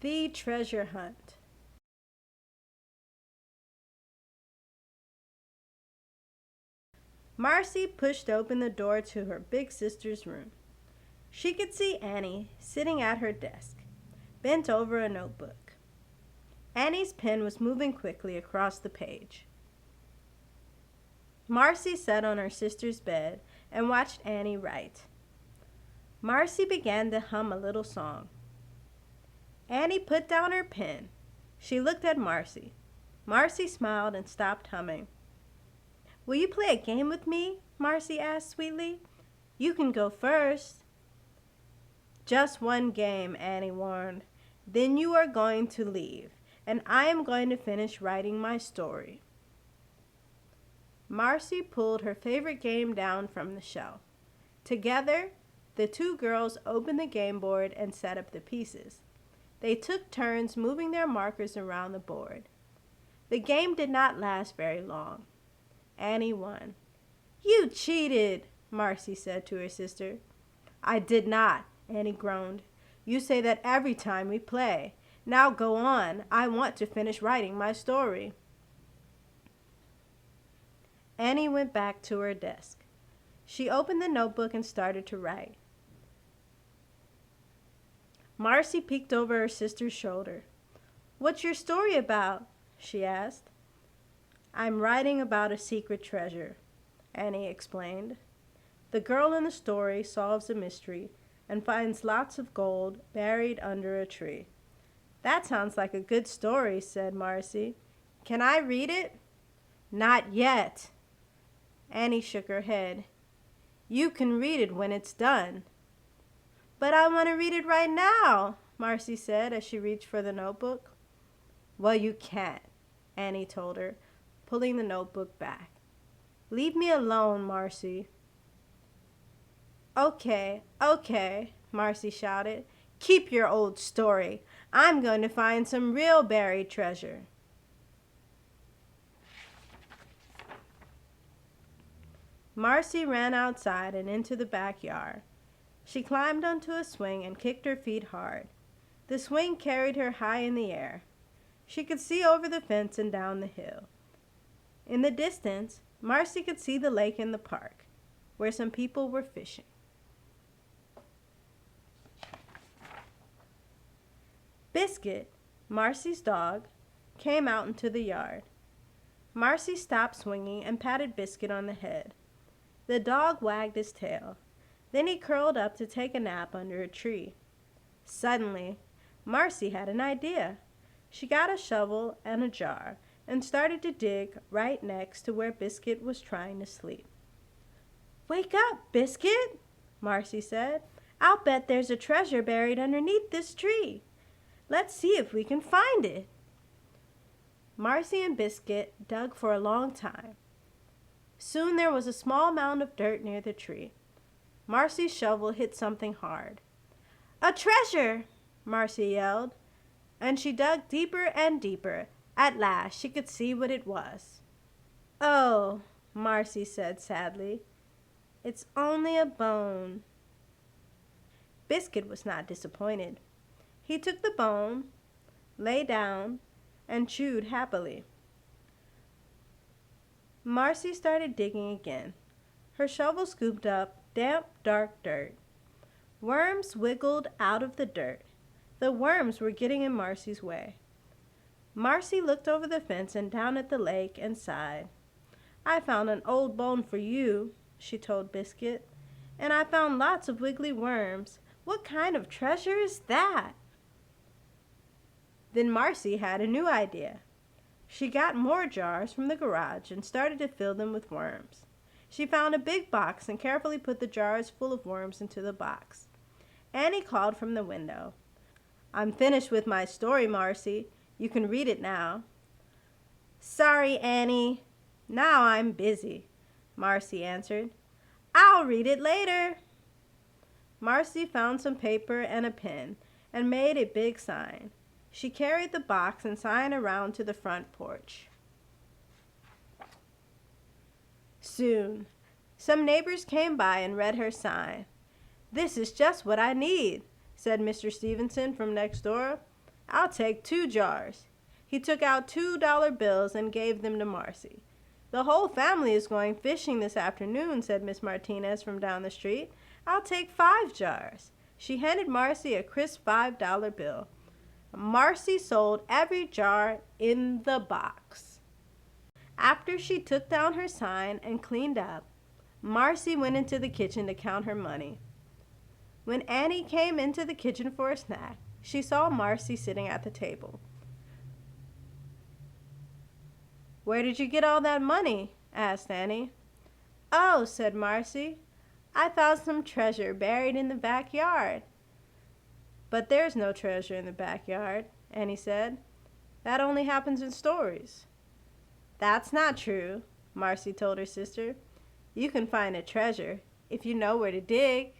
The Treasure Hunt. Marcy pushed open the door to her big sister's room. She could see Annie sitting at her desk, bent over a notebook. Annie's pen was moving quickly across the page. Marcy sat on her sister's bed and watched Annie write. Marcy began to hum a little song. Annie put down her pen. She looked at Marcy. Marcy smiled and stopped humming. "Will you play a game with me?" Marcy asked sweetly. "You can go first." "Just one game," Annie warned. "Then you are going to leave, and I am going to finish writing my story." Marcy pulled her favorite game down from the shelf. Together, the two girls opened the game board and set up the pieces. They took turns moving their markers around the board. The game did not last very long. Annie won. "You cheated," Marcy said to her sister. "I did not," Annie groaned. "You say that every time we play. Now go on. I want to finish writing my story." Annie went back to her desk. She opened the notebook and started to write. Marcy peeked over her sister's shoulder. "What's your story about?" she asked. "I'm writing about a secret treasure," Annie explained. The girl in the story solves a mystery and finds lots of gold buried under a tree. "That sounds like a good story," said Marcy. "Can I read it?" "Not yet." Annie shook her head. "You can read it when it's done." "But I want to read it right now," Marcy said as she reached for the notebook. "Well, you can't," Annie told her, pulling the notebook back. "Leave me alone, Marcy." "Okay, okay," Marcy shouted. "Keep your old story. I'm going to find some real buried treasure." Marcy ran outside and into the backyard. She climbed onto a swing and kicked her feet hard. The swing carried her high in the air. She could see over the fence and down the hill. In the distance, Marcy could see the lake in the park, where some people were fishing. Biscuit, Marcy's dog, came out into the yard. Marcy stopped swinging and patted Biscuit on the head. The dog wagged his tail. Then he curled up to take a nap under a tree. Suddenly, Marcy had an idea. She got a shovel and a jar and started to dig right next to where Biscuit was trying to sleep. "Wake up, Biscuit," Marcy said. "I'll bet there's a treasure buried underneath this tree. Let's see if we can find it." Marcy and Biscuit dug for a long time. Soon there was a small mound of dirt near the tree. Marcy's shovel hit something hard. "A treasure!" Marcy yelled, and she dug deeper and deeper. At last she could see what it was. "Oh," Marcy said sadly, "it's only a bone." Biscuit was not disappointed. He took the bone, lay down, and chewed happily. Marcy started digging again. Her shovel scooped up damp, dark dirt. Worms wiggled out of the dirt. The worms were getting in Marcy's way. Marcy looked over the fence and down at the lake and sighed. "I found an old bone for you," she told Biscuit. "And I found lots of wiggly worms. What kind of treasure is that?" Then Marcy had a new idea. She got more jars from the garage and started to fill them with worms. She found a big box and carefully put the jars full of worms into the box. Annie called from the window. "I'm finished with my story, Marcy. You can read it now." "Sorry, Annie. Now I'm busy," Marcy answered. "I'll read it later." Marcy found some paper and a pen and made a big sign. She carried the box and sign around to the front porch. Soon, some neighbors came by and read her sign. "This is just what I need," said Mr. Stevenson from next door. I'll take 2 jars." He took out $2 bills and gave them to Marcy. "The whole family is going fishing this afternoon," said Miss Martinez from down the street. "I'll take 5 jars." She handed Marcy a crisp $5 bill. Marcy sold every jar in the box. After she took down her sign and cleaned up, Marcy went into the kitchen to count her money. When Annie came into the kitchen for a snack, she saw Marcy sitting at the table. "Where did you get all that money?" asked Annie. "Oh," said Marcy, "I found some treasure buried in the backyard." "But there's no treasure in the backyard," Annie said. "That only happens in stories." "That's not true," Marcy told her sister. "You can find a treasure if you know where to dig."